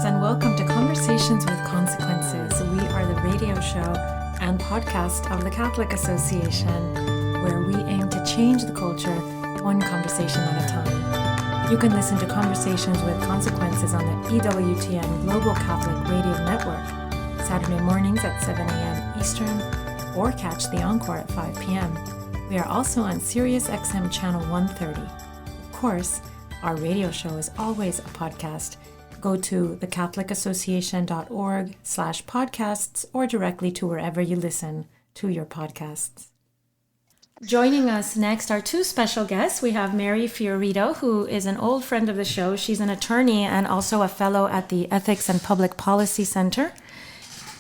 Greetings and welcome to Conversations with Consequences. We are the radio show and podcast of the Catholic Association, where we aim to change the culture one conversation at a time. You can listen to Conversations with Consequences on the EWTN Global Catholic Radio Network, Saturday mornings at 7 a.m. Eastern, or catch the encore at 5 p.m. We are also on Sirius XM Channel 130. Of course, our radio show is always a podcast. Go to thecatholicassociation.org/podcasts or directly to wherever you listen to your podcasts. Joining us next are two special guests. We have Mary Fiorito, who is an old friend of the show. She's an attorney and also a fellow at the Ethics and Public Policy Center,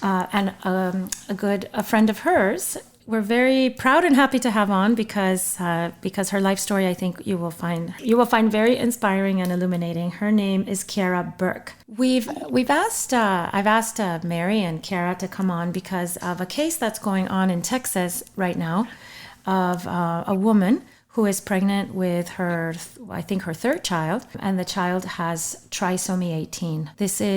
and a friend of hers. We're very proud and happy to have on because her life story, I think you will find very inspiring and illuminating. Her name is Kiara Burke. I've asked Mary and Kiara to come on because of a case that's going on in Texas right now of a woman who is pregnant with her third child, and the child has trisomy 18. It's a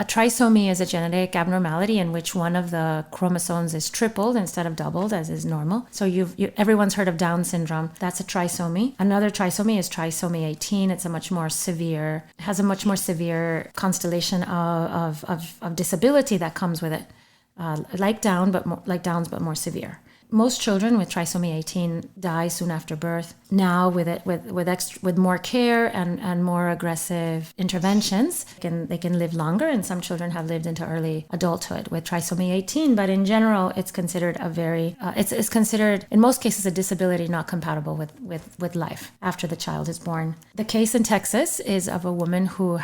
trisomy is a genetic abnormality in which one of the chromosomes is tripled instead of doubled, as is normal. So everyone's heard of Down syndrome. That's a trisomy. Another trisomy is trisomy 18. It's has a much more severe constellation of disability that comes with it, like Downs, but more severe. Most children with trisomy 18 die soon after birth. Now, with more care and more aggressive interventions, they can live longer, and some children have lived into early adulthood with trisomy 18. But in general, it's considered it's considered in most cases a disability not compatible with life after the child is born. The case in Texas is of a woman who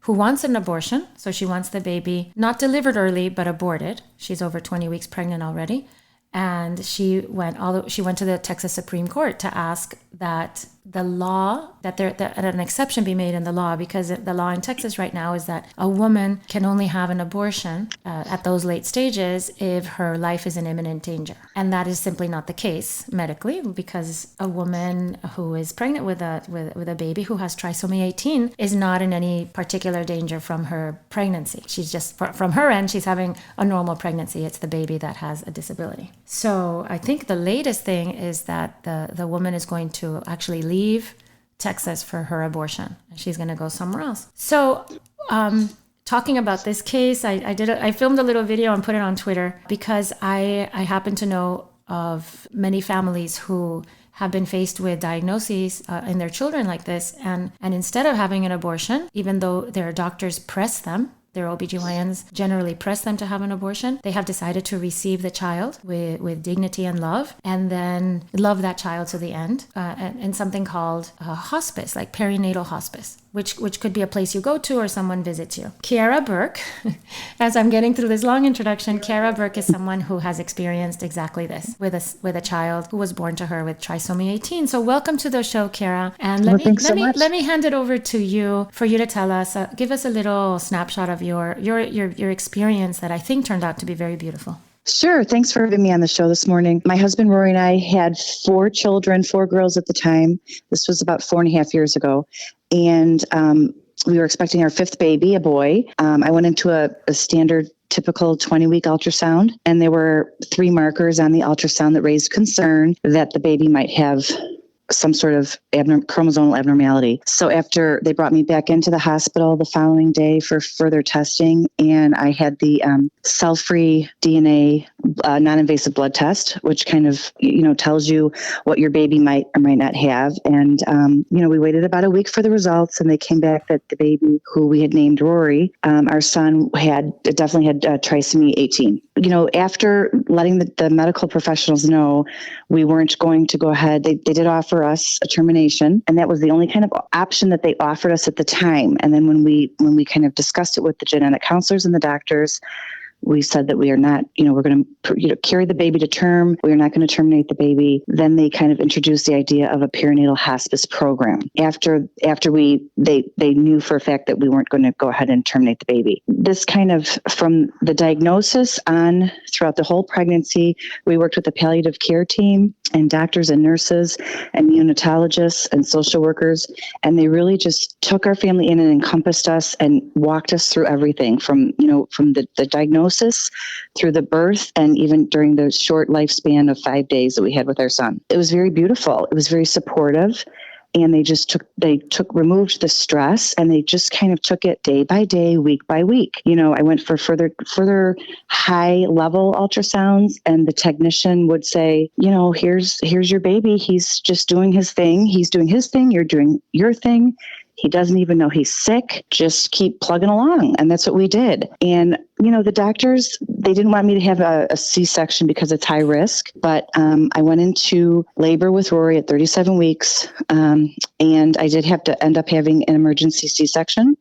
wants an abortion. So she wants the baby not delivered early, but aborted. She's over 20 weeks pregnant already. And she went to the Texas Supreme Court to ask that an exception be made in the law, because the law in Texas right now is that a woman can only have an abortion at those late stages if her life is in imminent danger. And that is simply not the case medically, because a woman who is pregnant with a baby who has trisomy 18 is not in any particular danger from her pregnancy. She's just, from her end, she's having a normal pregnancy. It's the baby that has a disability. So I think the latest thing is that the woman is going to actually leave Texas for her abortion. She's going to go somewhere else. So talking about this case, I filmed a little video and put it on Twitter because I happen to know of many families who have been faced with diagnoses in their children like this. And instead of having an abortion, even though their doctors press them, their OBGYNs generally press them to have an abortion, they have decided to receive the child with dignity and love, and then love that child to the end, in something called hospice, like perinatal hospice, which could be a place you go to or someone visits you. Kiara Burke, as I'm getting through this long introduction, Kiara Burke is someone who has experienced exactly this with a child who was born to her with trisomy 18. So welcome to the show, Kiara. And let me hand it over to you for you to tell us, give us a little snapshot of your experience that I think turned out to be very beautiful. Sure. Thanks for having me on the show this morning. My husband, Rory, and I had 4 children, 4 girls at the time. This was about 4.5 years ago. And we were expecting our 5th baby, a boy. I went into a standard, typical 20-week ultrasound, and there were 3 markers on the ultrasound that raised concern that the baby might have some sort of chromosomal abnormality. So after they brought me back into the hospital the following day for further testing, and I had the cell-free DNA non-invasive blood test, which kind of, tells you what your baby might or might not have. And, we waited about a week for the results, and they came back that the baby, who we had named Rory, our son, definitely had trisomy 18. After letting the medical professionals know we weren't going to go ahead, they did offer us a termination, and that was the only kind of option that they offered us at the time. And then when we kind of discussed it with the genetic counselors and the doctors, we said that we are not, we're going to carry the baby to term. We are not going to terminate the baby. Then they kind of introduced the idea of a perinatal hospice program. After they knew for a fact that we weren't going to go ahead and terminate the baby. This kind of, from the diagnosis on throughout the whole pregnancy, we worked with the palliative care team and doctors and nurses and neonatologists and social workers. And they really just took our family in and encompassed us and walked us through everything from the diagnosis through the birth and even during the short lifespan of 5 days that we had with our son. It was very beautiful. It was very supportive. And they removed the stress, and they just kind of took it day by day, week by week. I went for further high level ultrasounds, and the technician would say, here's your baby. He's just doing his thing. He's doing his thing. You're doing your thing. He doesn't even know he's sick. Just keep plugging along. And that's what we did. And, the doctors, they didn't want me to have a C-section because it's high risk. But I went into labor with Rory at 37 weeks. And I did have to end up having an emergency C-section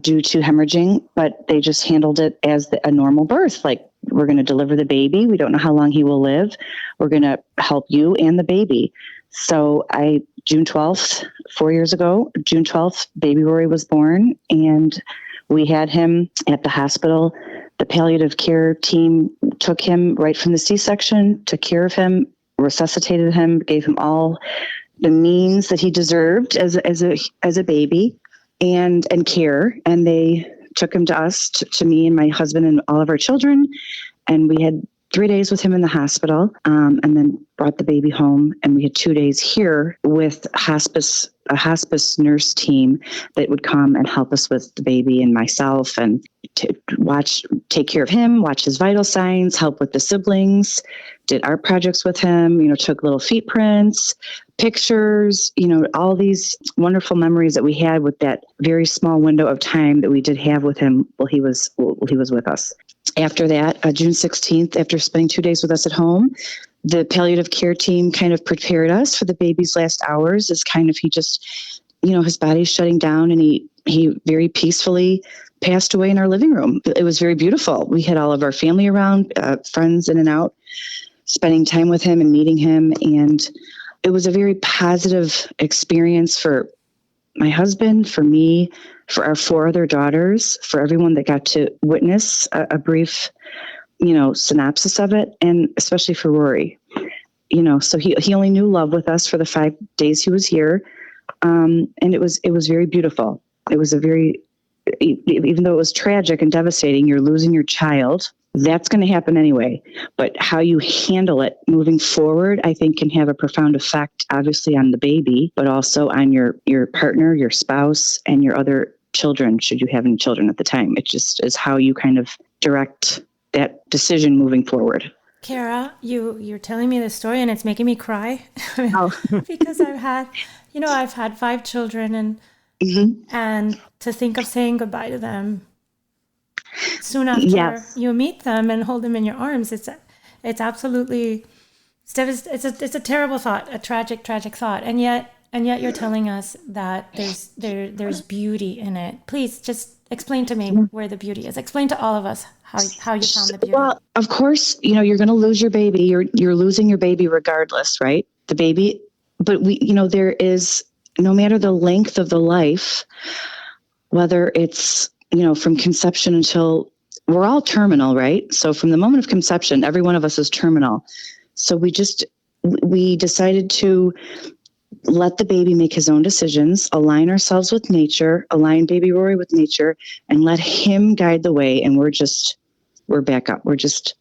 due to hemorrhaging. But they just handled it as a normal birth. Like, we're going to deliver the baby. We don't know how long he will live. We're going to help you and the baby. So June 12th, 4 years ago, June 12th, baby Rory was born, and we had him at the hospital. The palliative care team took him right from the C-section, took care of him, resuscitated him, gave him all the means that he deserved as a baby and care. And they took him to us, to me and my husband and all of our children. And we had 3 days with him in the hospital, and then brought the baby home. And we had 2 days here with a hospice nurse team that would come and help us with the baby and myself, and to take care of him, watch his vital signs, help with the siblings, did art projects with him, took little feet prints, pictures, all these wonderful memories that we had with that very small window of time that we did have with him while he was with us. After that, June 16th, after spending 2 days with us at home, the palliative care team kind of prepared us for the baby's last hours. As kind of, he just, his body's shutting down, and he very peacefully passed away in our living room. It was very beautiful. We had all of our family around, friends in and out, spending time with him and meeting him. And it was a very positive experience for my husband, for me, for our 4 other daughters, for everyone that got to witness a brief, synopsis of it, and especially for Rory. So he only knew love with us for the 5 days he was here. And it was very beautiful. It was even though it was tragic and devastating, you're losing your child. That's going to happen anyway. But how you handle it moving forward, I think, can have a profound effect, obviously, on the baby, but also on your partner, your spouse, and your other children, should you have any children at the time. It just is how you kind of direct that decision moving forward. Kara, you're telling me this story, and it's making me cry. Because I've had 5 children, and and to think of saying goodbye to them soon after you meet them and hold them in your arms, it's absolutely, it's a terrible thought, a tragic thought, and yet you're telling us that there's beauty in it. Please just explain to me where the beauty is. Explain to all of us how you found the beauty. Well, of course, you're going to lose your baby. You're losing your baby regardless, right? The baby, but there is, no matter the length of the life, whether it's, from conception until, we're all terminal, right? So from the moment of conception, every one of us is terminal. So we decided to let the baby make his own decisions, align ourselves with nature, align baby Rory with nature, and let him guide the way. And we're back up. We're just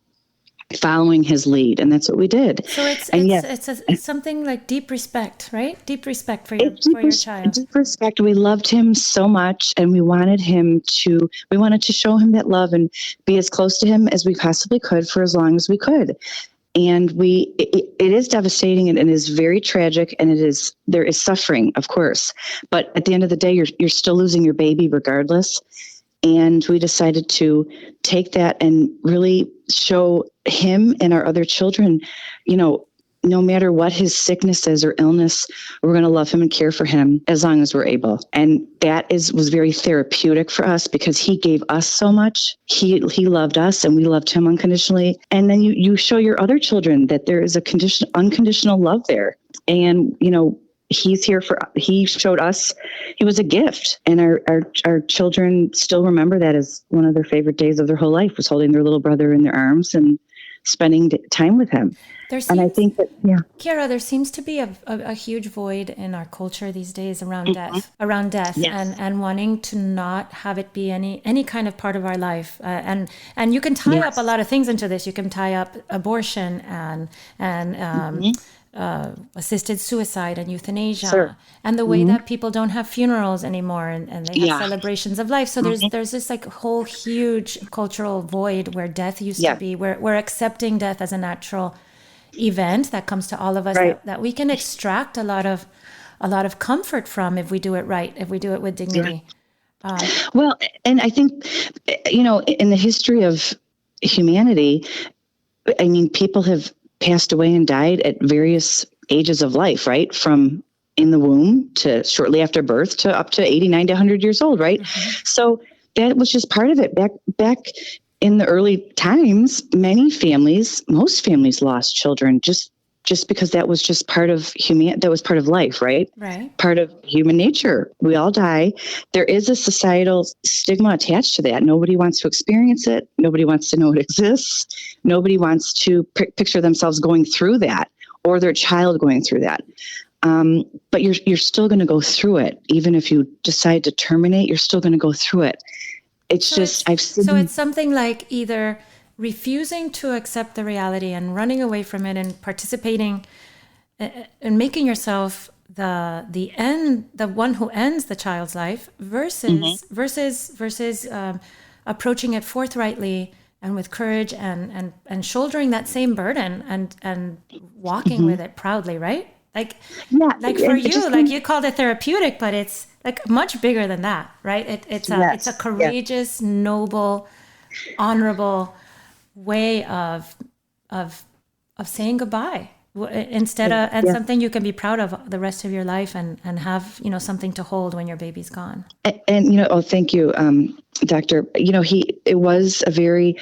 following his lead. And that's what we did. So it's something like deep respect, right? Deep respect for your child. Deep respect. We loved him so much, and we wanted to show him that love and be as close to him as we possibly could for as long as we could. And it is devastating, and it is very tragic, and there is suffering, of course. But at the end of the day, you're still losing your baby regardless. And we decided to take that and really show him and our other children, no matter what his sickness is or illness, we're going to love him and care for him as long as we're able. And that was very therapeutic for us because he gave us so much. He loved us and we loved him unconditionally. And then you show your other children that there is unconditional love there. And, he showed us he was a gift. And our children still remember that as one of their favorite days of their whole life, was holding their little brother in their arms and spending time with him. And I think that, Kiara, there seems to be a huge void in our culture these days around death, yes. and wanting to not have it be any kind of part of our life. And you can tie up a lot of things into this. You can tie up abortion and assisted suicide and euthanasia, sure. and the way that people don't have funerals anymore and they have celebrations of life. So there's this like whole huge cultural void where death used to be, where we're accepting death as a natural event that comes to all of us, right. that we can extract a lot of comfort from if we do it right, if we do it with dignity. Well, and I think, in the history of humanity, I mean, people have passed away and died at various ages of life, right? From in the womb to shortly after birth to up to 89 to 100 years old, right? Mm-hmm. So that was just part of it. Back in the early times, most families lost children just because that was just part of that was part of life, right? Right. Part of human nature. We all die. There is a societal stigma attached to that. Nobody wants to experience it. Nobody wants to know it exists. Nobody wants to picture themselves going through that or their child going through that. But you're still going to go through it. Even if you decide to terminate, you're still going to go through it. It's it's something like either refusing to accept the reality and running away from it and participating and making yourself the one who ends the child's life versus approaching it forthrihtly and with courage and shouldering that same burden and walking with it proudly, right? For you, you called it therapeutic, but it's like much bigger than that, right? It's a courageous, noble, honorable way of saying goodbye instead of something you can be proud of the rest of your life and have something to hold when your baby's gone. And thank you, Doctor. It was a very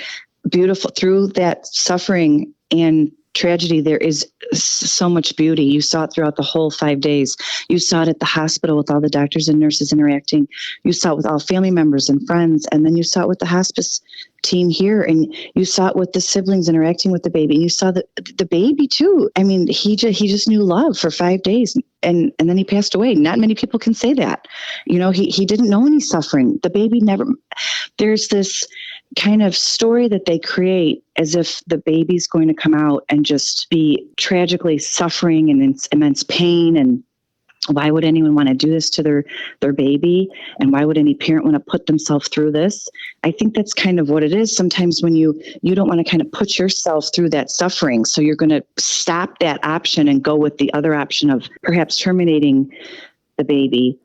beautiful, through that suffering and tragedy, there is so much beauty. You saw it throughout the whole 5 days. You saw it at the hospital with all the doctors and nurses interacting. You saw it with all family members and friends. And then you saw it with the hospice team here. And you saw it with the siblings interacting with the baby. And you saw the baby too. I mean, he just knew love for 5 days. And then he passed away. Not many people can say that. He didn't know any suffering. The baby never, there's this kind of story that they create as if the baby's going to come out and just be tragically suffering and immense pain. And why would anyone want to do this to their baby? And why would any parent want to put themselves through this? I think that's kind of what it is. Sometimes when you don't want to kind of put yourself through that suffering. So you're going to stop that option and go with the other option of perhaps terminating the baby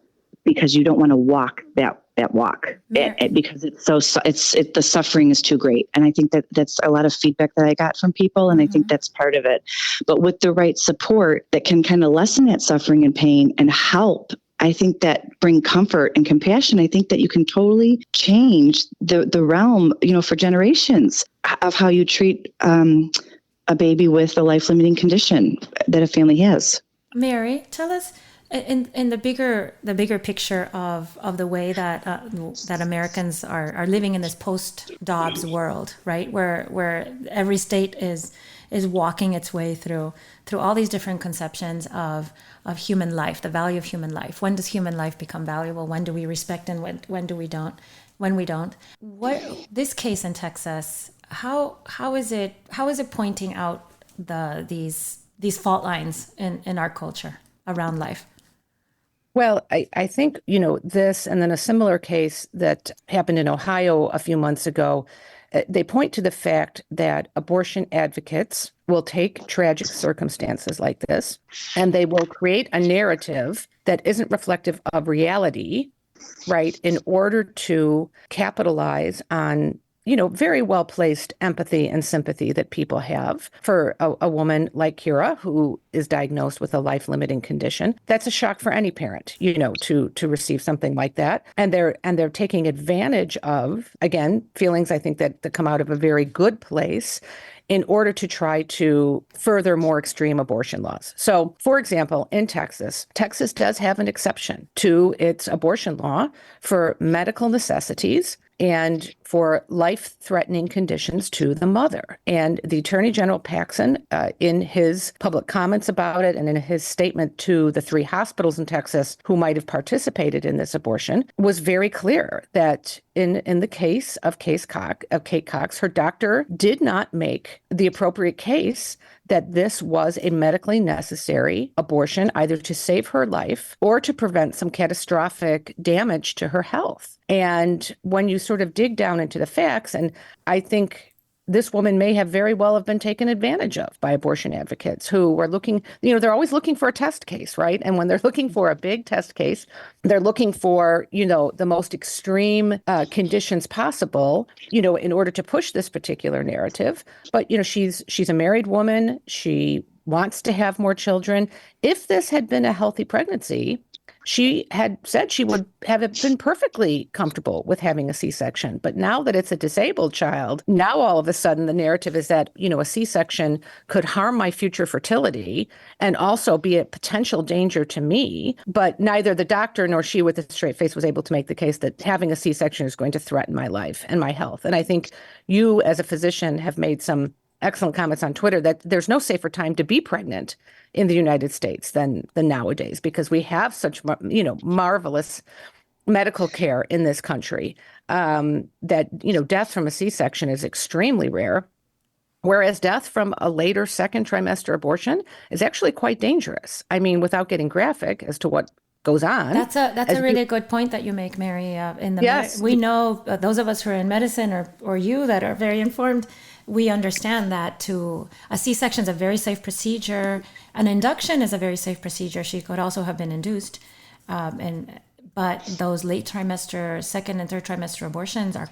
because you don't want to walk that walk because the suffering is too great. And I think that's a lot of feedback that I got from people. And I think that's part of it, but with the right support that can kind of lessen that suffering and pain and help, I think that bring comfort and compassion. I think that you can totally change the realm, for generations of how you treat a baby with a life-limiting condition that a family has. Mary, tell us, in the bigger picture of the way that Americans are living in this post-Dobbs world, right? Where every state is walking its way through all these different conceptions of human life, the value of human life. When does human life become valuable? When do we respect and when do we don't? When we don't. What this case in Texas? How is it pointing out these fault lines in our culture around life? Well, I think, this and then a similar case that happened in Ohio a few months ago, they point to the fact that abortion advocates will take tragic circumstances like this and they will create a narrative that isn't reflective of reality, right, in order to capitalize on very well-placed empathy and sympathy that people have for a woman like Kira, who is diagnosed with a life-limiting condition. That's a shock for any parent, to receive something like that. And they're taking advantage of, again, feelings I think that come out of a very good place in order to try to further more extreme abortion laws. So, for example, in Texas does have an exception to its abortion law for medical necessities and for life-threatening conditions to the mother. And the Attorney General Paxson, in his public comments about it and in his statement to the 3 hospitals in Texas who might have participated in this abortion, was very clear that in the case of Kate Cox, her doctor did not make the appropriate case that this was a medically necessary abortion, either to save her life or to prevent some catastrophic damage to her health. And when you sort of dig down into the facts, and I think this woman may have very well have been taken advantage of by abortion advocates who were looking, they're always looking for a test case, right? And when they're looking for a big test case, they're looking for, the most extreme conditions possible, in order to push this particular narrative. But, she's a married woman. She wants to have more children. If this had been a healthy pregnancy, she had said she would have been perfectly comfortable with having a C-section. But now that it's a disabled child, now all of a sudden the narrative is that, a C-section could harm my future fertility and also be a potential danger to me. But neither the doctor nor she with a straight face was able to make the case that having a C-section is going to threaten my life and my health. And I think you as a physician have made some excellent comments on Twitter that there's no safer time to be pregnant in the United States than nowadays, because we have such, marvelous medical care in this country, that, death from a C-section is extremely rare, whereas death from a later second trimester abortion is actually quite dangerous. I mean, without getting graphic as to what goes on. That's a really good point that you make, Mary. Yes. We know, those of us who are in medicine or you that are very informed, we understand that a C-section is a very safe procedure. An induction is a very safe procedure. She could also have been induced. But those late trimester, second and third trimester abortions are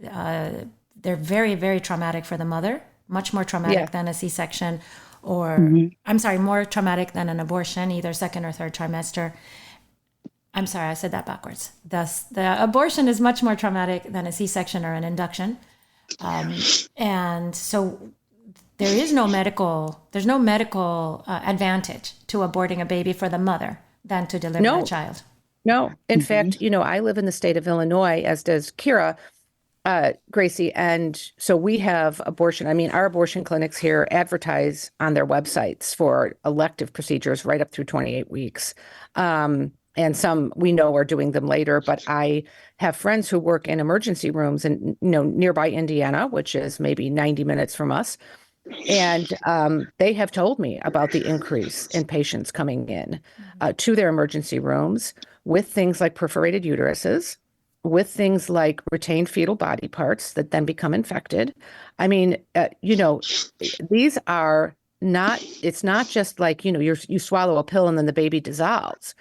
they're very, very traumatic for the mother, much more traumatic than a C-section, or I'm sorry, more traumatic than an abortion, either second or third trimester. I'm sorry, I said that backwards. Thus, the abortion is much more traumatic than a C-section or an induction. And so there's no medical advantage to aborting a baby for the mother than to deliver a child. No. In fact, I live in the state of Illinois, as does Kira, Gracie. And so we have abortion. I mean, our abortion clinics here advertise on their websites for elective procedures right up through 28 weeks. And some we know are doing them later, but I have friends who work in emergency rooms in nearby Indiana, which is maybe 90 minutes from us. And they have told me about the increase in patients coming in to their emergency rooms with things like perforated uteruses, with things like retained fetal body parts that then become infected. I mean, these are not, it's not just like, you swallow a pill and then the baby dissolves.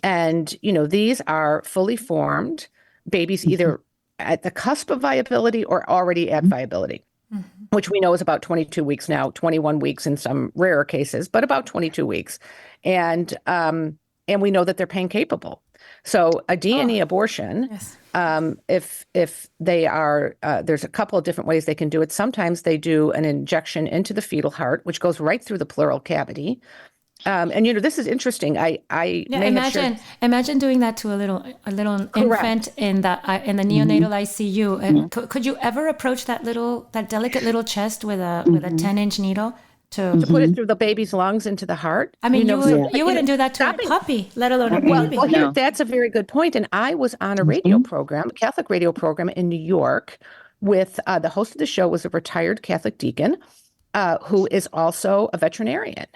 And, these are fully formed babies, either at the cusp of viability or already at viability, which we know is about 22 weeks now, 21 weeks in some rarer cases, but about 22 weeks. And we know that they're pain capable. So a D&E abortion, if they are, there's a couple of different ways they can do it. Sometimes they do an injection into the fetal heart, which goes right through the pleural cavity. And this is interesting. Imagine doing that to a little infant in the neonatal ICU. And could you ever approach that delicate little chest with a 10-inch needle to put it through the baby's lungs into the heart? I mean, you wouldn't do that to a puppy, let alone a baby. Well, that's a very good point. And I was on a radio program, a Catholic radio program in New York, with the host of the show was a retired Catholic deacon who is also a veterinarian.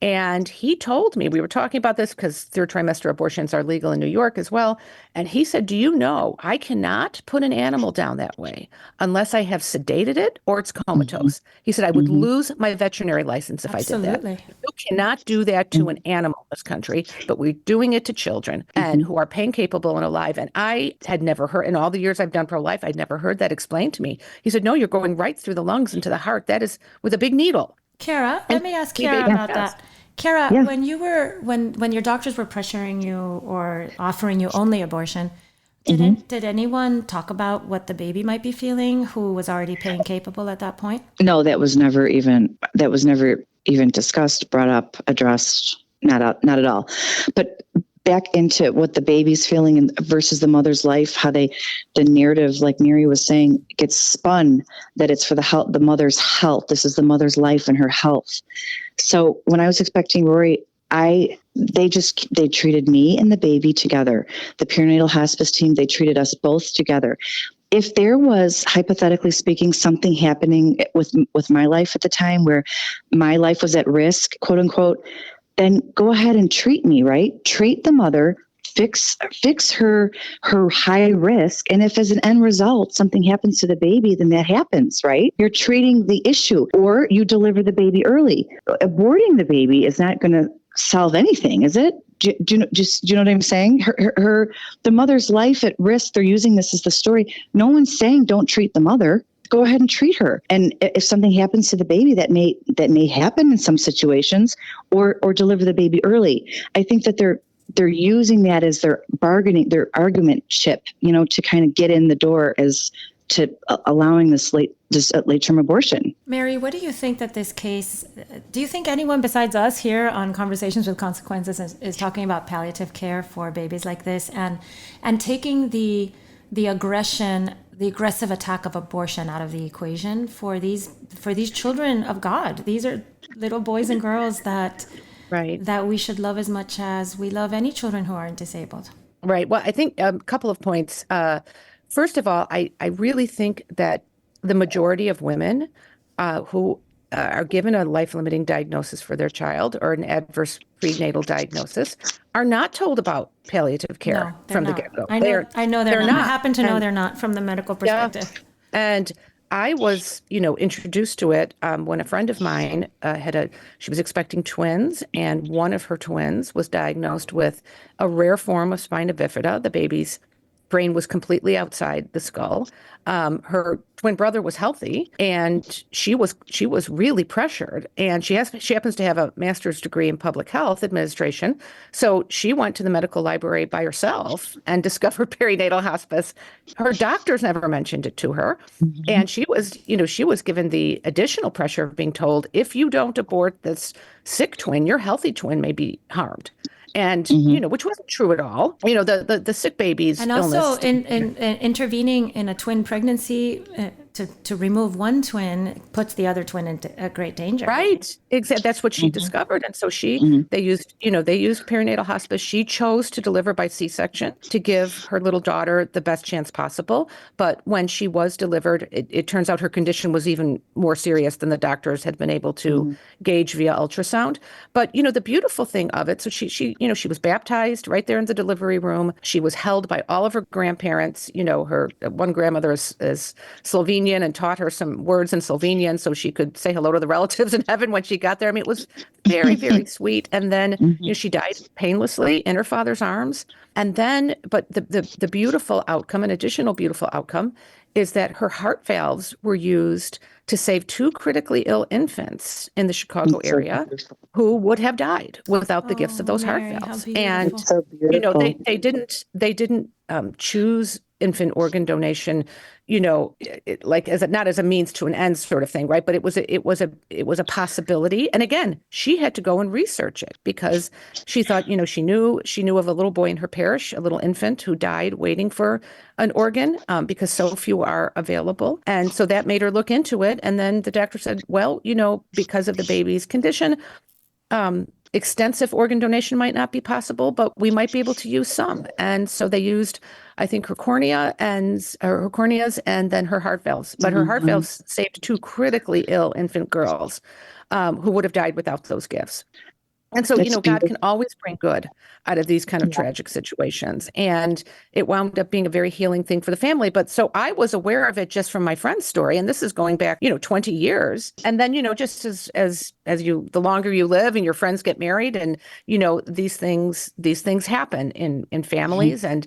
And he told me, we were talking about this because third trimester abortions are legal in New York as well. And he said, do you know, I cannot put an animal down that way unless I have sedated it or it's comatose. He said, I would lose my veterinary license if I did that. Absolutely. You cannot do that to an animal in this country, but we're doing it to children and who are pain capable and alive. And I had never heard, in all the years I've done pro-life, I'd never heard that explained to me. He said, no, you're going right through the lungs into the heart. That is with a big needle. Kara, let me ask Kara about that. Kara, when you were when your doctors were pressuring you or offering you only abortion, did anyone talk about what the baby might be feeling who was already pain capable at that point? No, that was never even discussed, brought up, addressed, not at all. But back into what the baby's feeling versus the mother's life, how the narrative, like Mary was saying, gets spun that it's for the mother's health. This is the mother's life and her health. So when I was expecting Rory, they treated me and the baby together. The perinatal hospice team, they treated us both together. If there was, hypothetically speaking, something happening with my life at the time where my life was at risk, quote unquote, then go ahead and treat me, right? Treat the mother, fix her high risk. And if as an end result, something happens to the baby, then that happens, right? You're treating the issue, or you deliver the baby early. Aborting the baby is not going to solve anything, is it? Do you know what I'm saying? The mother's life at risk. They're using this as the story. No one's saying don't treat the mother. Go ahead and treat her. And if something happens to the baby, that may happen in some situations, or deliver the baby early. I think that they're using that as their argument chip, to kind of get in the door as to allowing this late term abortion. Mary, what do you think that this case? Do you think anyone besides us here on Conversations with Consequences is talking about palliative care for babies like this and taking the aggressive attack of abortion out of the equation for these children of God? These are little boys and girls that we should love as much as we love any children who aren't disabled. Right. Well, I think a couple of points. First of all, I really think that the majority of women who are given a life-limiting diagnosis for their child or an adverse prenatal diagnosis are not told about palliative care from the get-go. I know they're not. I happen to know they're not from the medical perspective. Yeah. And I was, introduced to it when a friend of mine she was expecting twins, and one of her twins was diagnosed with a rare form of spina bifida. The baby's brain was completely outside the skull. Her twin brother was healthy, and she was really pressured. And she happens to have a master's degree in public health administration. So she went to the medical library by herself and discovered perinatal hospice. Her doctors never mentioned it to her. Mm-hmm. And she was given the additional pressure of being told, if you don't abort this sick twin, your healthy twin may be harmed. And, which wasn't true at all. The sick baby's and also illness. in intervening in a twin pregnancy to remove one twin puts the other twin into a great danger. Right. Exactly. That's what she discovered. And so they used perinatal hospice. She chose to deliver by C-section to give her little daughter the best chance possible. But when she was delivered, it turns out her condition was even more serious than the doctors had been able to gauge via ultrasound. But, the beautiful thing of it, so she was baptized right there in the delivery room. She was held by all of her grandparents. Her one grandmother is Slovenian and taught her some words in Slovenian so she could say hello to the relatives in heaven when she got there. I mean, it was very, very sweet. And then she died painlessly in her father's arms. And then, but the beautiful outcome, an additional beautiful outcome, is that her heart valves were used to save two critically ill infants in the Chicago area who would have died without the gifts of those heart valves. And they didn't choose infant organ donation, like not as a means to an end sort of thing, right? But it was a possibility. And again, she had to go and research it because she thought, she knew of a little boy in her parish, a little infant who died waiting for an organ because so few are available. And so that made her look into it. And then the doctor said, well, because of the baby's condition, extensive organ donation might not be possible, but we might be able to use some. And so they used, I think, her corneas and then her heart valves. But her heart valves saved two critically ill infant girls who would have died without those gifts. And so, That's God beautiful. can always bring good out of these kind of tragic situations. And it wound up being a very healing thing for the family. But so I was aware of it just from my friend's story. And this is going back, 20 years. And then, just as the longer you live and your friends get married and, these things happen in families. And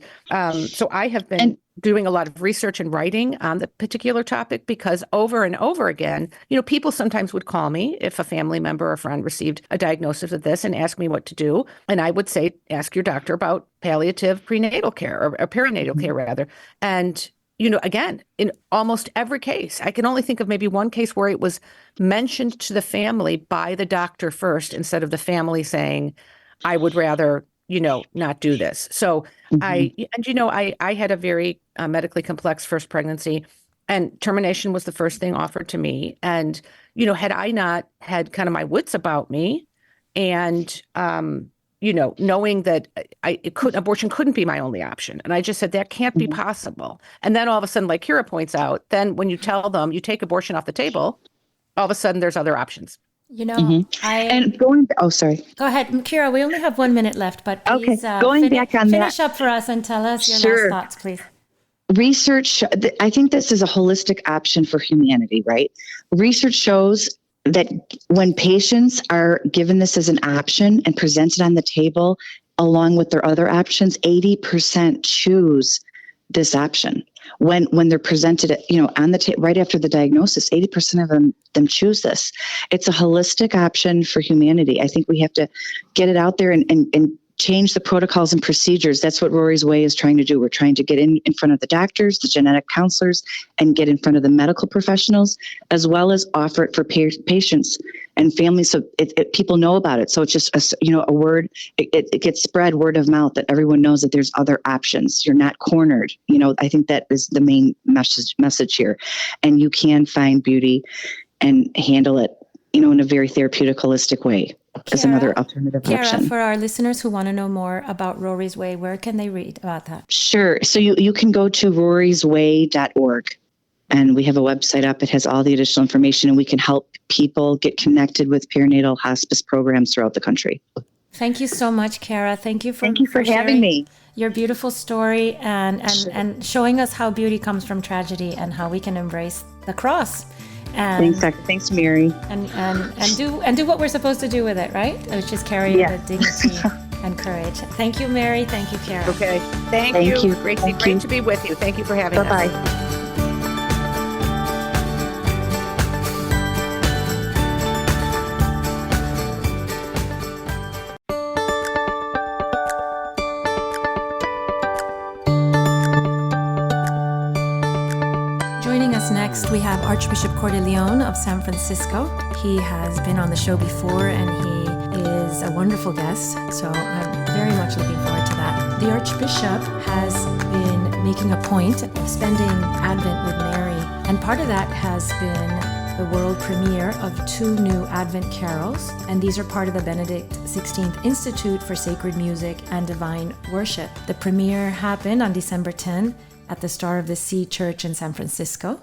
so I have been doing a lot of research and writing on the particular topic because over and over again, people sometimes would call me if a family member or friend received a diagnosis of this and ask me what to do. And I would say, ask your doctor about palliative prenatal care or perinatal care rather. And, again, in almost every case, I can only think of maybe one case where it was mentioned to the family by the doctor first instead of the family saying, I would rather not do this. So I had a very medically complex first pregnancy, and termination was the first thing offered to me. And, had I not had kind of my wits about me and, knowing that abortion couldn't be my only option. And I just said, that can't be possible. And then all of a sudden, like Kira points out, then when you tell them you take abortion off the table, all of a sudden there's other options. Sorry. Go ahead, Kira. We only have 1 minute left, but please finish up for us and tell us your last thoughts, please. Research, I think this is a holistic option for humanity, right? Research shows that when patients are given this as an option and presented on the table along with their other options, 80% choose this option. When they're presented, on the right after the diagnosis, 80% of them choose this. It's a holistic option for humanity. I think we have to get it out there and change the protocols and procedures. That's what Rory's Way is trying to do. We're trying to get in front of the doctors, the genetic counselors, and get in front of the medical professionals, as well as offer it for patients and families so people know about it. So it's just a word. It gets spread word of mouth that everyone knows that there's other options. You're not cornered. I think that is the main message here, and you can find beauty and handle it, in a very therapeutic, holistic way. As another alternative option. For our listeners who want to know more about Rory's Way, where can they read about that? Sure. So you can go to rorysway.org, and we have a website up. It has all the additional information, and we can help people get connected with perinatal hospice programs throughout the country. Thank you so much, Kara. Thank you for having me. Your beautiful story and showing us how beauty comes from tragedy and how we can embrace the cross. Thanks, Doctor. Thanks, Mary. And do what we're supposed to do with it, right? Which is carry the dignity and courage. Thank you, Mary. Thank you, Kara. Okay. Thank you. Great to be with you. Thank you for having us. Bye-bye. Next, we have Archbishop Cordileone of San Francisco. He has been on the show before, and he is a wonderful guest, so I'm very much looking forward to that. The Archbishop has been making a point of spending Advent with Mary, and part of that has been the world premiere of 2 new Advent carols, and these are part of the Benedict XVI Institute for Sacred Music and Divine Worship. The premiere happened on December 10 at the Star of the Sea Church in San Francisco.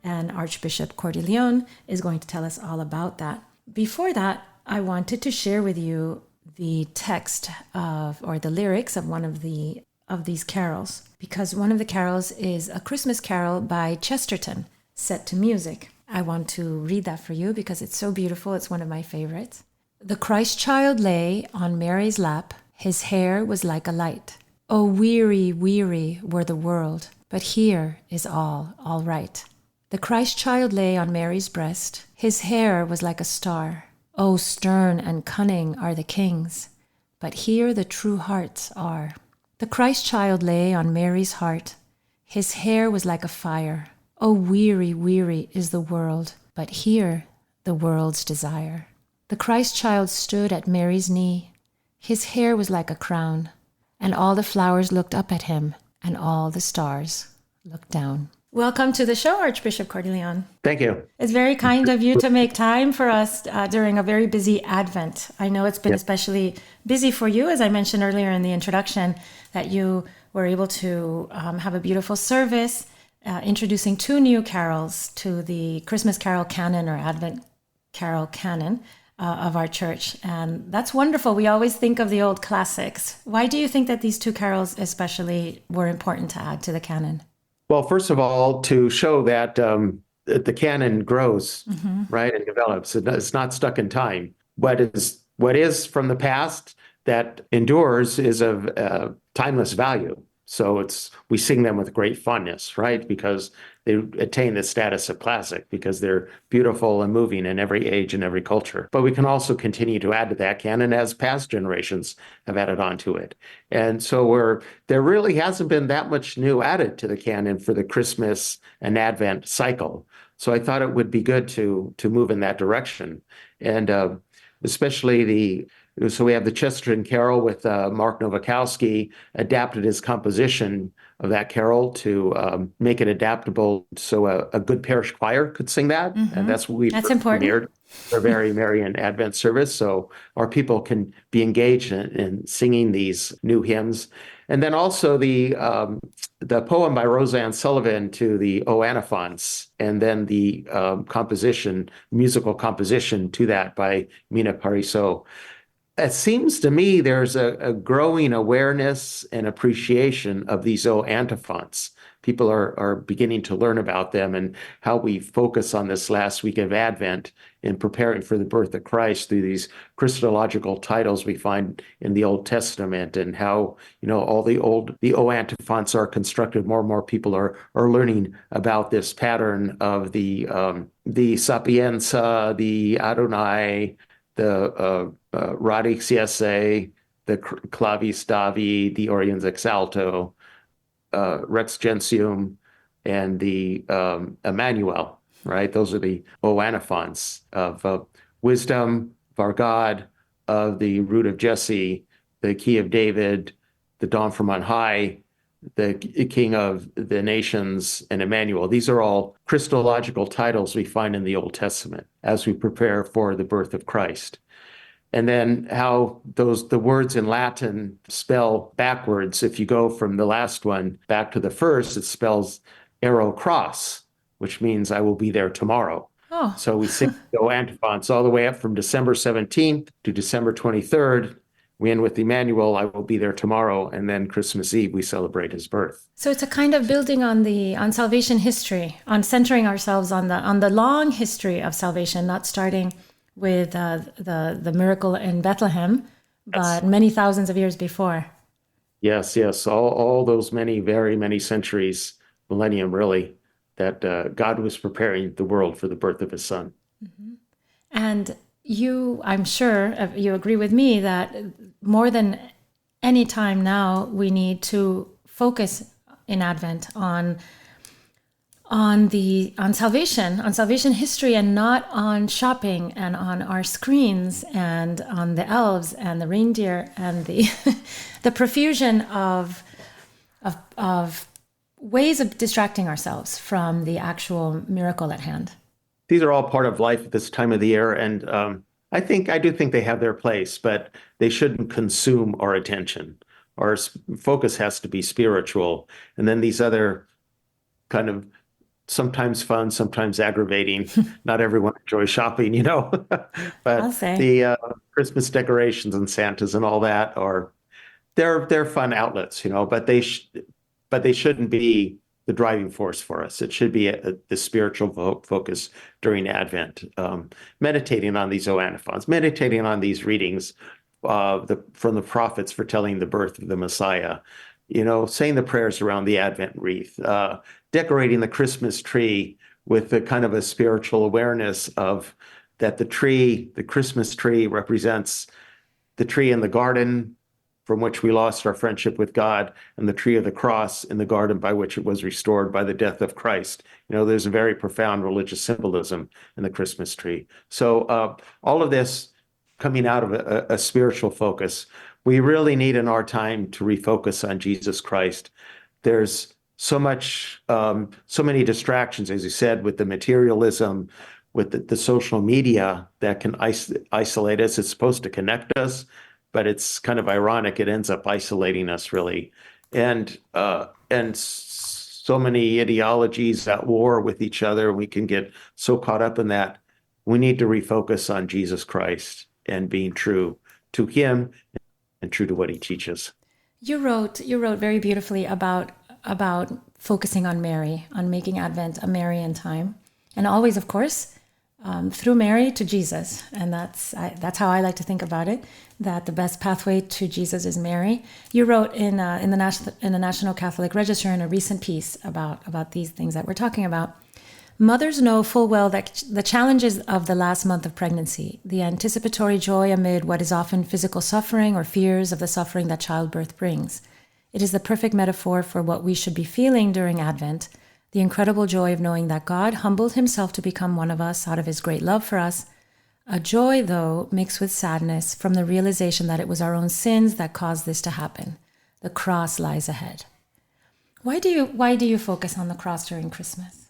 And Archbishop Cordileone is going to tell us all about that. Before that, I wanted to share with you the text or the lyrics of one of these carols, because one of the carols is a Christmas carol by Chesterton, set to music. I want to read that for you because it's so beautiful. It's one of my favorites. The Christ child lay on Mary's lap. His hair was like a light. Oh, weary, weary were the world, but here is all right. The Christ child lay on Mary's breast. His hair was like a star. Oh, stern and cunning are the kings, but here the true hearts are. The Christ child lay on Mary's heart. His hair was like a fire. Oh, weary, weary is the world, but here the world's desire. The Christ child stood at Mary's knee. His hair was like a crown, and all the flowers looked up at him, and all the stars looked down. Welcome to the show, Archbishop Cordileone. Thank you. It's very kind of you to make time for us during a very busy Advent. I know it's been especially busy for you, as I mentioned earlier in the introduction, that you were able to have a beautiful service introducing 2 new carols to the Christmas Carol canon or Advent Carol canon. of our church. And that's wonderful. We always think of the old classics. Why do you think that these two carols especially were important to add to the canon? Well, first of all, to show that the canon grows, right, and develops. It's not stuck in time. What is from the past that endures is of timeless value. So we sing them with great fondness, right? Because they attain the status of classic, because they're beautiful and moving in every age and every culture. But we can also continue to add to that canon as past generations have added on to it. And so there really hasn't been that much new added to the canon for the Christmas and Advent cycle. So I thought it would be good to move in that direction. And especially so we have the Chesterton Carol with Mark Nowakowski adapted his composition of that carol to make it adaptable so a good parish choir could sing that. And that's what we premiered for very Marian Advent service. So our people can be engaged in singing these new hymns. And then also the poem by Roseanne Sullivan to the O Antiphons, and then the musical composition to that by Mina Pariseau. It seems to me there's a growing awareness and appreciation of these O antiphons. People are beginning to learn about them and how we focus on this last week of Advent in preparing for the birth of Christ through these Christological titles we find in the Old Testament, and how, all the O antiphons are constructed. More and more people are learning about this pattern of the Sapienza, the Adonai, the Radix Esse, the Clavis Davi, the Oriens ex alto, Rex Gentium, and the Emmanuel, right? Those are the O antiphons of wisdom, of our God, of the root of Jesse, the key of David, the dawn from on high, the King of the nations, and Emmanuel. These are all Christological titles we find in the Old Testament as we prepare for the birth of Christ. And then how the words in Latin spell backwards. If you go from the last one back to the first, it spells arrow cross, which means I will be there tomorrow. Oh. So we sing the antiphons all the way up from December 17th to December 23rd. We end with Emmanuel, I will be there tomorrow. And then Christmas Eve, we celebrate his birth. So it's a kind of building on salvation history, on centering ourselves on the long history of salvation, not starting with the miracle in Bethlehem, but many thousands of years before. Yes. All those very many centuries, millennium really, that God was preparing the world for the birth of his son. Mm-hmm. And I'm sure you agree with me that more than any time now, we need to focus in Advent on salvation history, and not on shopping and on our screens and on the elves and the reindeer and the the profusion of ways of distracting ourselves from the actual miracle at hand. These are all part of life at this time of the year, and I do think they have their place, but they shouldn't consume our attention. Our focus has to be spiritual, and then these other kind of sometimes fun, sometimes aggravating. Not everyone enjoys shopping, but the Christmas decorations and Santas and all that they're fun outlets, but they shouldn't be the driving force for us. It should be the spiritual focus during Advent, meditating on these O antiphons, meditating on these readings from the prophets foretelling the birth of the Messiah, saying the prayers around the Advent wreath, decorating the Christmas tree with a kind of a spiritual awareness of that the Christmas tree represents the tree in the garden from which we lost our friendship with God, and the tree of the cross in the garden by which it was restored by the death of Christ. There's a very profound religious symbolism in the Christmas tree. So all of this coming out of a spiritual focus, we really need in our time to refocus on Jesus Christ. There's so many distractions, as you said, with the materialism, with the social media that can isolate us. It's supposed to connect us, but it's kind of ironic. It ends up isolating us, really. And so many ideologies at war with each other. We can get so caught up in that. we need to refocus on Jesus Christ and being true to him and true to what he teaches. You wrote very beautifully about focusing on Mary, on making Advent a Marian time, and always, of course, through Mary to Jesus. And that's how I like to think about it, that the best pathway to Jesus is Mary. You wrote in the National Catholic Register in a recent piece about these things that we're talking about. Mothers know full well that the challenges of the last month of pregnancy, the anticipatory joy amid what is often physical suffering or fears of the suffering that childbirth brings. It is the perfect metaphor for what we should be feeling during Advent, the incredible joy of knowing that God humbled himself to become one of us out of his great love for us. A joy, though, mixed with sadness from the realization that it was our own sins that caused this to happen. The cross lies ahead. Why do you focus on the cross during Christmas?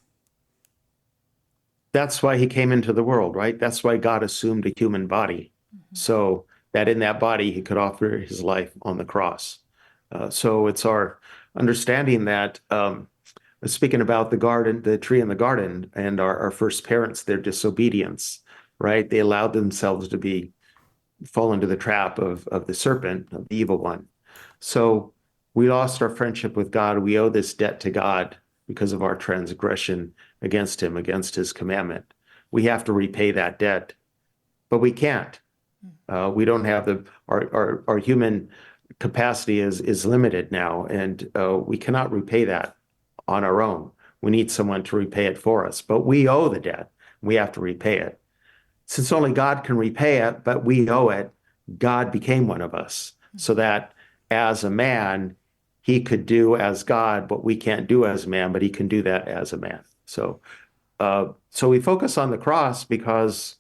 That's why he came into the world, right? That's why God assumed a human body, so that in that body he could offer his life on the cross. So it's our understanding that, speaking about the garden, the tree in the garden, and our first parents, their disobedience, right? They allowed themselves to fall into the trap of the serpent, of the evil one. So we lost our friendship with God. We owe this debt to God because of our transgression against him, against his commandment. We have to repay that debt, but we can't. We don't have our human capacity is limited now, and we cannot repay that on our own. We need someone to repay it for us, but we owe the debt. We have to repay it. Since only God can repay it, but we owe it, God became one of us, so that as a man, he could do as God what we can't do as man, but he can do that as a man. So we focus on the cross because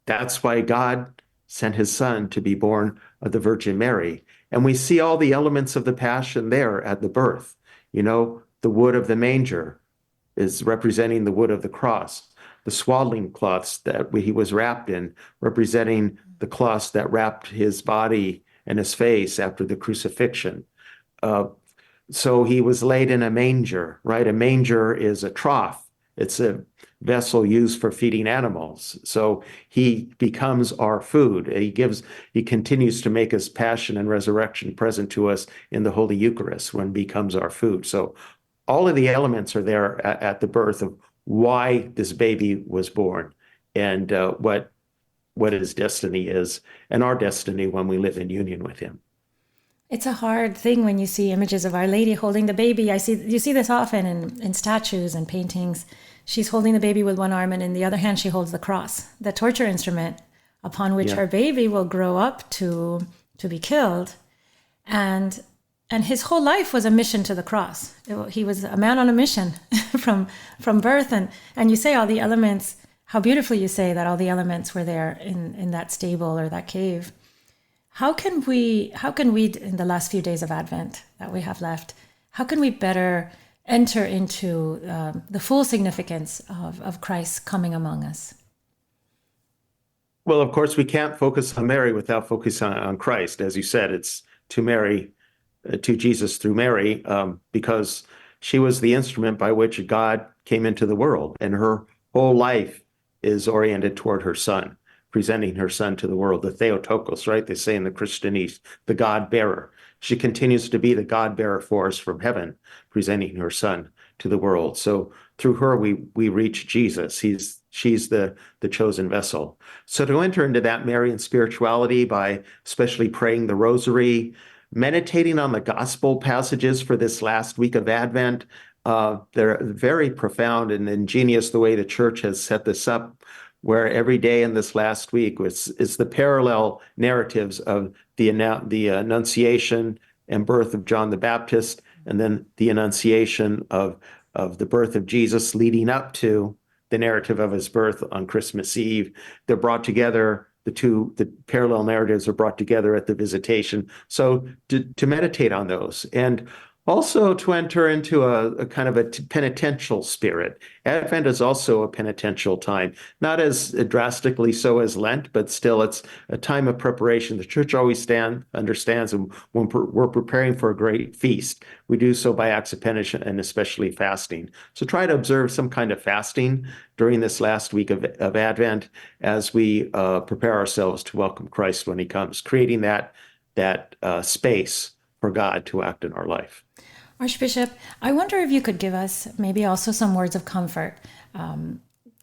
that's why God sent his son to be born of the Virgin Mary. And we see all the elements of the passion there at the birth. You know, the wood of the manger is representing the wood of the cross. The swaddling cloths that he was wrapped in, representing the cloths that wrapped his body and his face after the crucifixion. So he was laid in a manger, right? A manger is a trough. It's a vessel used for feeding animals. So he becomes our food. He continues to make his passion and resurrection present to us in the Holy Eucharist when he becomes our food. So all of the elements are there at the birth of why this baby was born and what his destiny is and our destiny when we live in union with him. It's a hard thing when you see images of Our Lady holding the baby. You see this often in statues and paintings. She's holding the baby with one arm, and in the other hand, she holds the cross, the torture instrument upon which her baby will grow up to be killed. And his whole life was a mission to the cross. He was a man on a mission from birth. And you say all the elements, how beautifully you say that all the elements were there in that stable or that cave. How can we, in the last few days of Advent that we have left, how can we better enter into the full significance of Christ coming among us? Well, of course, we can't focus on Mary without focusing on Christ. As you said, it's to Mary, to Jesus through Mary, because she was the instrument by which God came into the world, and her whole life is oriented toward her son, presenting her son to the world, the Theotokos, right? They say in the Christianese, the God bearer. She continues to be the God bearer for us from heaven, presenting her son to the world. So through her, we reach Jesus. She's the chosen vessel. So to enter into that Marian spirituality by especially praying the rosary, meditating on the gospel passages for this last week of Advent, they're very profound and ingenious the way the church has set this up, where every day in this last week is the parallel narratives of the Annunciation and birth of John the Baptist, and then the Annunciation of the birth of Jesus leading up to the narrative of his birth on Christmas Eve. They're brought together, the parallel narratives are brought together at the Visitation. So to meditate on those. And Also, to enter into a kind of a penitential spirit. Advent is also a penitential time, not as drastically so as Lent, but still it's a time of preparation. The church always understands when we're preparing for a great feast, we do so by acts of penitence and especially fasting. So try to observe some kind of fasting during this last week of Advent as we prepare ourselves to welcome Christ when he comes, creating that space for God to act in our life. Archbishop, I wonder if you could give us maybe also some words of comfort,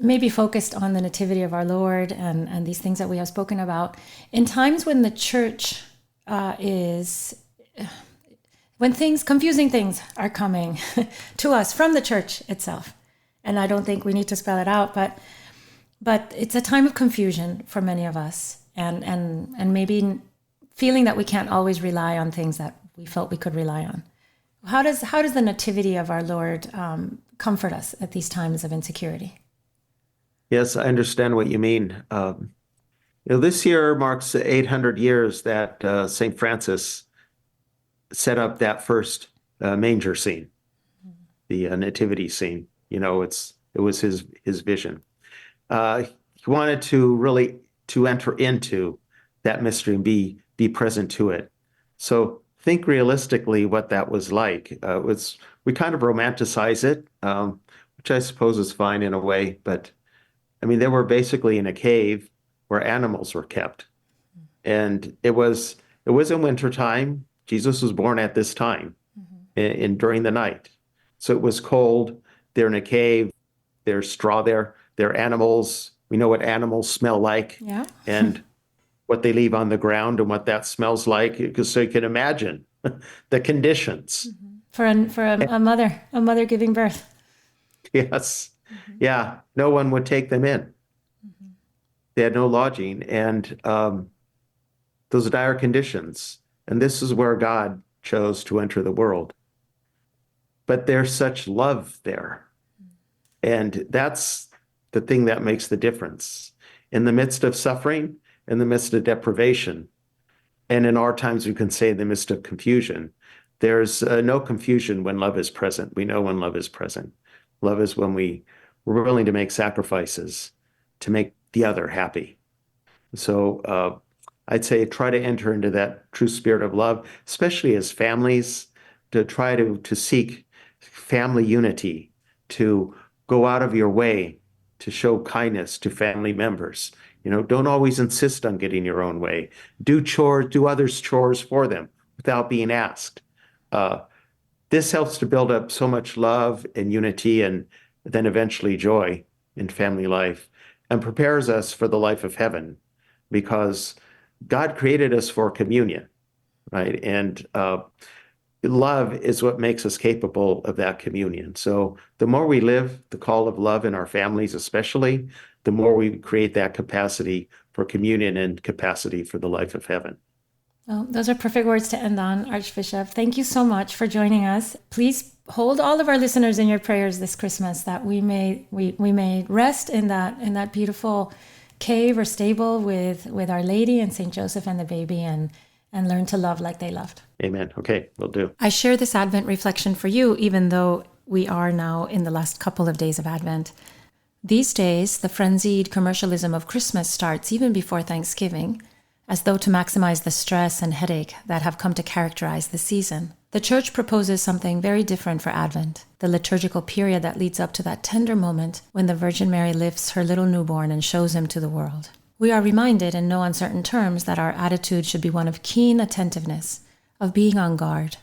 maybe focused on the Nativity of our Lord and these things that we have spoken about, in times when the church when confusing things are coming to us from the church itself. And I don't think we need to spell it out, but it's a time of confusion for many of us, and maybe feeling that we can't always rely on things that we felt we could rely on. How does the Nativity of our Lord comfort us at these times of insecurity? Yes, I understand what you mean. This year marks 800 years that St. Francis set up that first manger scene, the nativity scene. It was his vision. He wanted to really to enter into that mystery and be present to it. So think realistically what that was like. We kind of romanticize it, which I suppose is fine in a way. But I mean, they were basically in a cave where animals were kept, and it was in wintertime. Jesus was born at this time, during the night, so it was cold. They're in a cave. There's straw there. They're animals. We know what animals smell like, Yeah. and what they leave on the ground and what that smells like, because so you can imagine the conditions. For a mother giving birth. Yes. Yeah. No one would take them in. They had no lodging, and those dire conditions. And this is where God chose to enter the world. But there's such love there. And that's the thing that makes the difference. In the midst of suffering, in the midst of deprivation, and in our times we can say in the midst of confusion, there's no confusion when love is present. We know when love is present. Love is when we're willing to make sacrifices to make the other happy. So I'd say try to enter into that true spirit of love, especially as families, to try to seek family unity, to go out of your way to show kindness to family members. Don't always insist on getting your own way. Do others' chores for them without being asked. This helps to build up so much love and unity, and then eventually joy in family life, and prepares us for the life of heaven, because God created us for communion, right? And love is what makes us capable of that communion. So the more we live the call of love in our families, especially, the more we create that capacity for communion and capacity for the life of heaven. Well, those are perfect words to end on, Archbishop. Thank you so much for joining us. Please hold all of our listeners in your prayers this Christmas, that we may rest in that beautiful cave or stable with Our Lady and St. Joseph and the baby, and learn to love like they loved. Amen. Okay, will do. I share this Advent reflection for you, even though we are now in the last couple of days of Advent. These days, the frenzied commercialism of Christmas starts even before Thanksgiving, as though to maximize the stress and headache that have come to characterize the season. The Church proposes something very different for Advent, the liturgical period that leads up to that tender moment when the Virgin Mary lifts her little newborn and shows him to the world. We are reminded in no uncertain terms that our attitude should be one of keen attentiveness, of being on guard.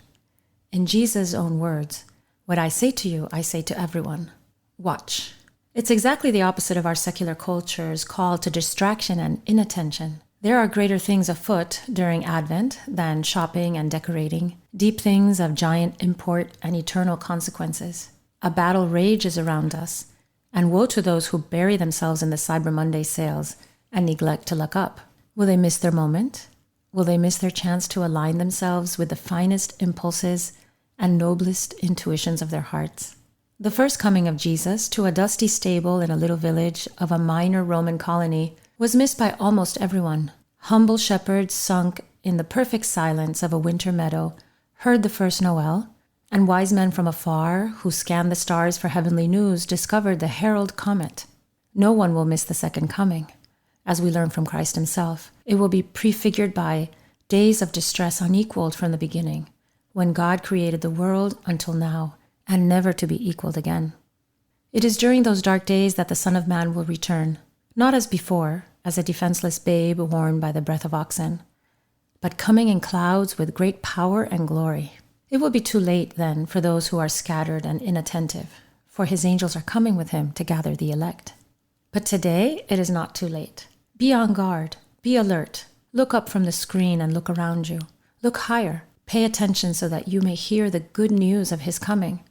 In Jesus' own words, "What I say to you, I say to everyone. Watch." It's exactly the opposite of our secular culture's call to distraction and inattention. There are greater things afoot during Advent than shopping and decorating, deep things of giant import and eternal consequences. A battle rages around us, and woe to those who bury themselves in the Cyber Monday sales and neglect to look up. Will they miss their moment? Will they miss their chance to align themselves with the finest impulses and noblest intuitions of their hearts? The first coming of Jesus to a dusty stable in a little village of a minor Roman colony was missed by almost everyone. Humble shepherds sunk in the perfect silence of a winter meadow heard the first Noel, And wise men from afar, who scanned the stars for heavenly news, discovered the herald comet. No one will miss the second coming. As we learn from Christ himself, it will be prefigured by days of distress unequaled from the beginning, when God created the world until now, and never to be equaled again. It is during those dark days that the Son of Man will return, not as before, as a defenseless babe worn by the breath of oxen, but coming in clouds with great power and glory. It will be too late then for those who are scattered and inattentive, for his angels are coming with him to gather the elect. But today it is not too late. Be on guard, be alert, look up from the screen and look around you. Look higher, pay attention so that you may hear the good news of his coming,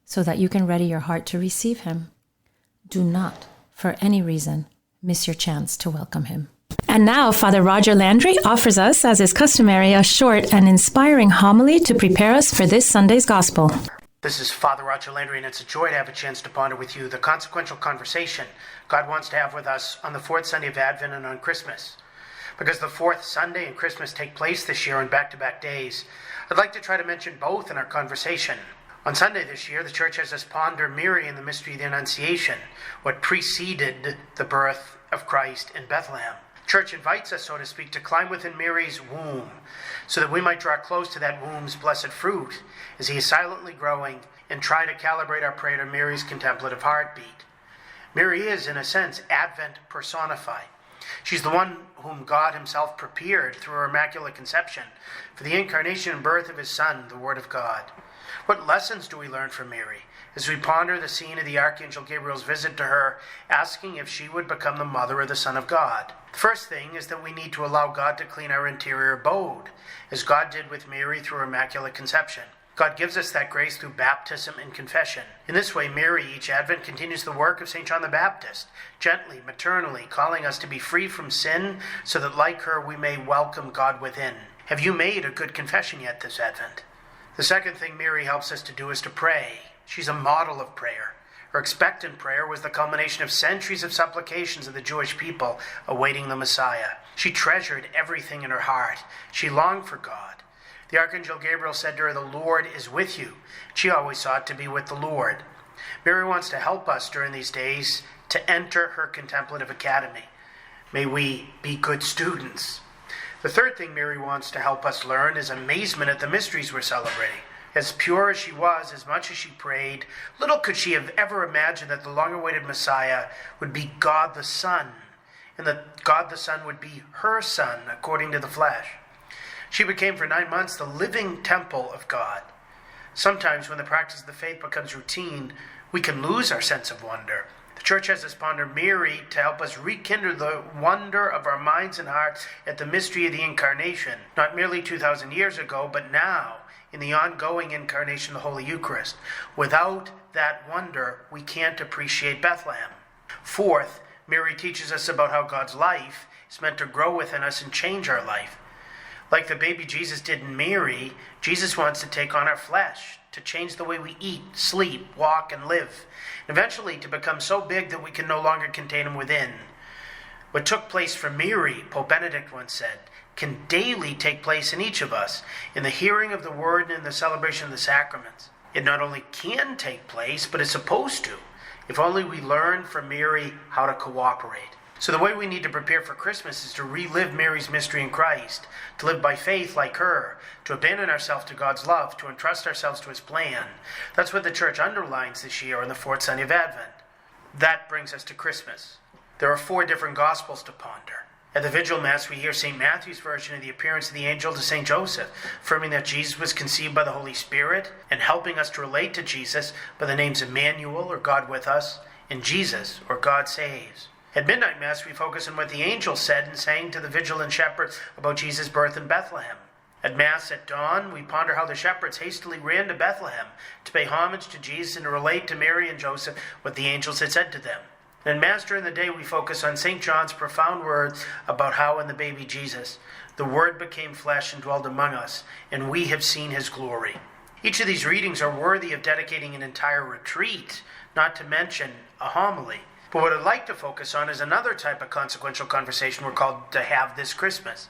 so that you can ready your heart to receive him. Do not, for any reason, miss your chance to welcome him. And now, Father Roger Landry offers us, as is customary, a short and inspiring homily to prepare us for this Sunday's Gospel. This is Father Roger Landry, and it's a joy to have a chance to ponder with you the consequential conversation God wants to have with us on the fourth Sunday of Advent and on Christmas. Because the fourth Sunday and Christmas take place this year on back-to-back days, I'd like to try to mention both in our conversation. On Sunday this year, the Church has us ponder Mary and the mystery of the Annunciation, what preceded the birth of Christ in Bethlehem. Church invites us, so to speak, to climb within Mary's womb, so that we might draw close to that womb's blessed fruit as he is silently growing, and try to calibrate our prayer to Mary's contemplative heartbeat. Mary is, in a sense, Advent personified. She's the one whom God himself prepared through her Immaculate Conception for the incarnation and birth of his Son, the Word of God. What lessons do we learn from Mary as we ponder the scene of the Archangel Gabriel's visit to her, asking if she would become the mother of the Son of God? The first thing is that we need to allow God to clean our interior abode, as God did with Mary through her Immaculate Conception. God gives us that grace through baptism and confession. In this way, Mary, each Advent, continues the work of St. John the Baptist, gently, maternally, calling us to be free from sin, so that, like her, we may welcome God within. Have you made a good confession yet this Advent? The second thing Mary helps us to do is to pray. She's a model of prayer. Her expectant prayer was the culmination of centuries of supplications of the Jewish people awaiting the Messiah. She treasured everything in her heart. She longed for God. The Archangel Gabriel said to her, "The Lord is with you." She always sought to be with the Lord. Mary wants to help us during these days to enter her contemplative academy. May we be good students. The third thing Mary wants to help us learn is amazement at the mysteries we're celebrating. As pure as she was, as much as she prayed, little could she have ever imagined that the long-awaited Messiah would be God the Son, and that God the Son would be her Son according to the flesh. She became for 9 months the living temple of God. Sometimes when the practice of the faith becomes routine, we can lose our sense of wonder. The Church has us ponder Mary to help us rekindle the wonder of our minds and hearts at the mystery of the Incarnation, not merely 2,000 years ago, but now, in the ongoing incarnation of the Holy Eucharist. Without that wonder, we can't appreciate Bethlehem. Fourth, Mary teaches us about how God's life is meant to grow within us and change our life. Like the baby Jesus did in Mary, Jesus wants to take on our flesh, to change the way we eat, sleep, walk, and live, and eventually to become so big that we can no longer contain him within. What took place for Mary, Pope Benedict once said, can daily take place in each of us, in the hearing of the word and in the celebration of the sacraments. It not only can take place, but is supposed to, if only we learn from Mary how to cooperate. So the way we need to prepare for Christmas is to relive Mary's mystery in Christ, to live by faith like her, to abandon ourselves to God's love, to entrust ourselves to his plan. That's what the Church underlines this year on the fourth Sunday of Advent. That brings us to Christmas. There are 4 different Gospels to ponder. At the Vigil Mass, we hear St. Matthew's version of the appearance of the angel to St. Joseph, affirming that Jesus was conceived by the Holy Spirit and helping us to relate to Jesus by the names Emmanuel, or God with us, and Jesus, or God saves. At Midnight Mass, we focus on what the angel said and sang to the vigilant shepherds about Jesus' birth in Bethlehem. At Mass at dawn, we ponder how the shepherds hastily ran to Bethlehem to pay homage to Jesus and to relate to Mary and Joseph what the angels had said to them. And in Mass during the day, we focus on St. John's profound words about how in the baby Jesus, the Word became flesh and dwelled among us, and we have seen his glory. Each of these readings are worthy of dedicating an entire retreat, not to mention a homily. But what I'd like to focus on is another type of consequential conversation we're called to have this Christmas.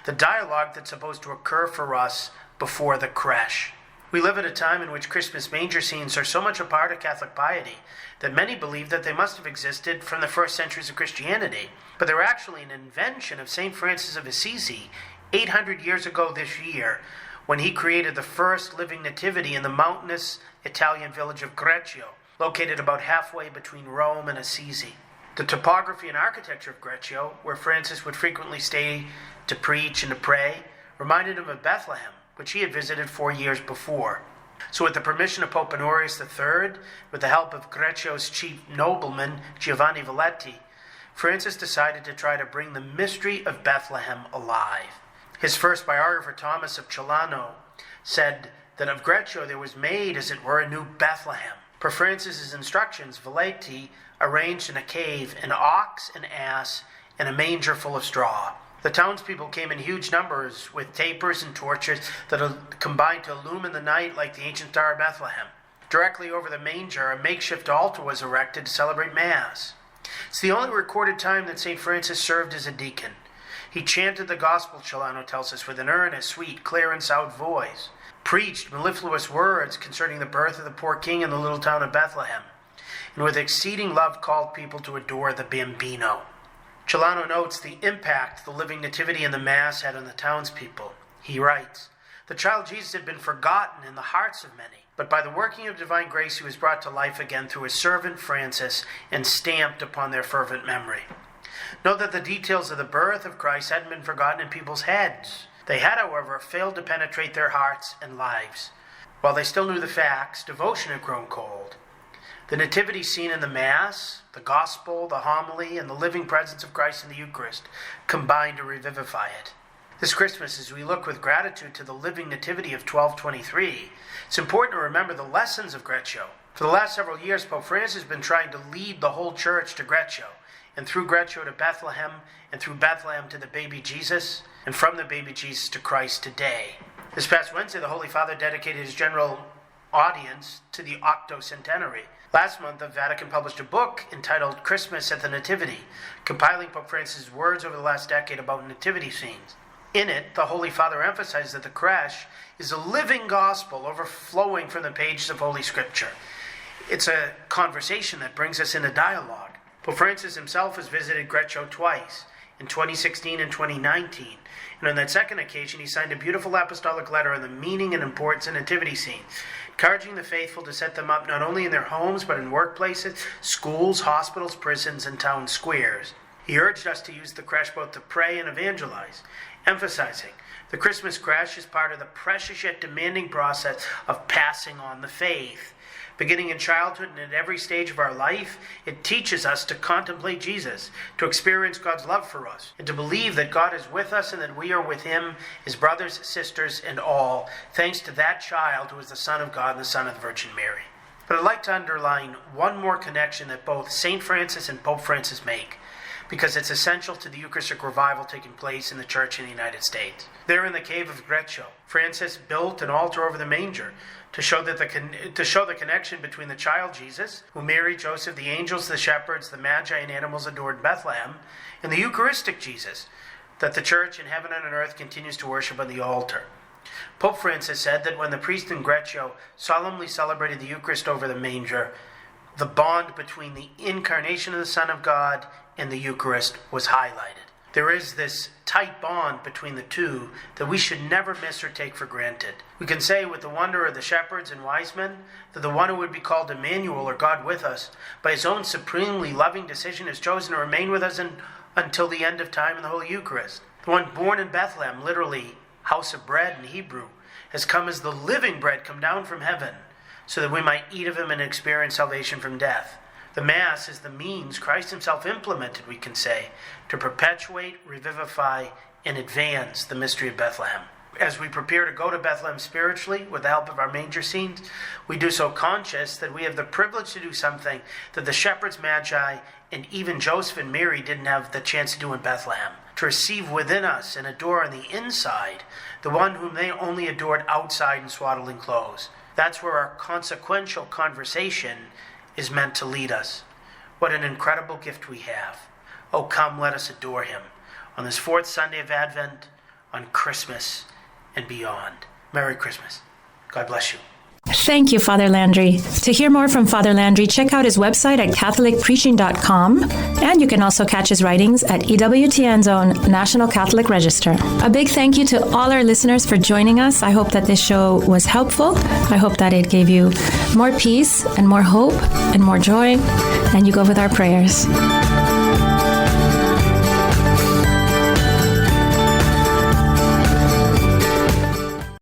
The dialogue that's supposed to occur for us before the creche. We live at a time in which Christmas manger scenes are so much a part of Catholic piety that many believe that they must have existed from the first centuries of Christianity, but they're actually an invention of St. Francis of Assisi 800 years ago this year, when he created the first living nativity in the mountainous Italian village of Greccio, located about halfway between Rome and Assisi. The topography and architecture of Greccio, where Francis would frequently stay to preach and to pray, reminded him of Bethlehem, which he had visited 4 years before. So with the permission of Pope Honorius III, with the help of Greccio's chief nobleman, Giovanni Velletti, Francis decided to try to bring the mystery of Bethlehem alive. His first biographer, Thomas of Celano, said that of Greccio there was made, as it were, a new Bethlehem. Per Francis's instructions, Velletti arranged in a cave an ox, an ass, and a manger full of straw. The townspeople came in huge numbers with tapers and torches that combined to illumine the night like the ancient Star of Bethlehem. Directly over the manger, a makeshift altar was erected to celebrate Mass. It's the only recorded time that St. Francis served as a deacon. He chanted the Gospel, Celano tells us, with an earnest, sweet, clear, and sound voice, preached mellifluous words concerning the birth of the poor king in the little town of Bethlehem, and with exceeding love called people to adore the Bambino. Celano notes the impact the living nativity and the Mass had on the townspeople. He writes, "The child Jesus had been forgotten in the hearts of many, but by the working of divine grace he was brought to life again through his servant Francis and stamped upon their fervent memory." Note that the details of the birth of Christ hadn't been forgotten in people's heads. They had, however, failed to penetrate their hearts and lives. While they still knew the facts, devotion had grown cold. The nativity scene in the Mass, the Gospel, the homily, and the living presence of Christ in the Eucharist combined to revivify it. This Christmas, as we look with gratitude to the living nativity of 1223, it's important to remember the lessons of Greccio. For the last several years, Pope Francis has been trying to lead the whole church to Greccio, and through Greccio to Bethlehem, and through Bethlehem to the baby Jesus, and from the baby Jesus to Christ today. This past Wednesday, the Holy Father dedicated his general audience to the octocentenary. Last month, the Vatican published a book entitled Christmas at the Nativity, compiling Pope Francis' words over the last decade about nativity scenes. In it, the Holy Father emphasized that the creche is a living gospel overflowing from the pages of Holy Scripture. It's a conversation that brings us into dialogue. Pope Francis himself has visited Greccio twice, in 2016 and 2019, and on that second occasion he signed a beautiful apostolic letter on the meaning and importance of nativity scenes, encouraging the faithful to set them up not only in their homes but in workplaces, schools, hospitals, prisons, and town squares. He urged us to use the creche both to pray and evangelize, emphasizing the Christmas creche is part of the precious yet demanding process of passing on the faith. Beginning in childhood and at every stage of our life, it teaches us to contemplate Jesus, to experience God's love for us, and to believe that God is with us and that we are with him, his brothers, sisters, and all, thanks to that child who is the Son of God and the Son of the Virgin Mary. But I'd like to underline one more connection that both St. Francis and Pope Francis make, because it's essential to the Eucharistic revival taking place in the Church in the United States. There in the cave of Greccio, Francis built an altar over the manger to show the connection between the child Jesus, who Mary, Joseph, the angels, the shepherds, the magi, and animals adored in Bethlehem, and the Eucharistic Jesus, that the Church in heaven and on earth continues to worship on the altar. Pope Francis said that when the priest in Greccio solemnly celebrated the Eucharist over the manger, the bond between the incarnation of the Son of God and the Eucharist was highlighted. There is this tight bond between the two that we should never miss or take for granted. We can say with the wonder of the shepherds and wise men that the one who would be called Emmanuel, or God with us, by his own supremely loving decision has chosen to remain with us until the end of time in the Holy Eucharist. The one born in Bethlehem, literally house of bread in Hebrew, has come as the living bread come down from heaven, so that we might eat of him and experience salvation from death. The Mass is the means Christ himself implemented, we can say, to perpetuate, revivify, and advance the mystery of Bethlehem. As we prepare to go to Bethlehem spiritually with the help of our manger scenes, we do so conscious that we have the privilege to do something that the shepherds, magi, and even Joseph and Mary didn't have the chance to do in Bethlehem, to receive within us and adore on the inside the one whom they only adored outside in swaddling clothes. That's where our consequential conversation is meant to lead us. What an incredible gift we have. Oh, come, let us adore him on this fourth Sunday of Advent, on Christmas and beyond. Merry Christmas. God bless you. Thank you, Father Landry. To hear more from Father Landry, check out his website at catholicpreaching.com, and you can also catch his writings at EWTN's own National Catholic Register. A big thank you to all our listeners for joining us. I hope that this show was helpful. I hope that it gave you more peace and more hope and more joy, and you go with our prayers.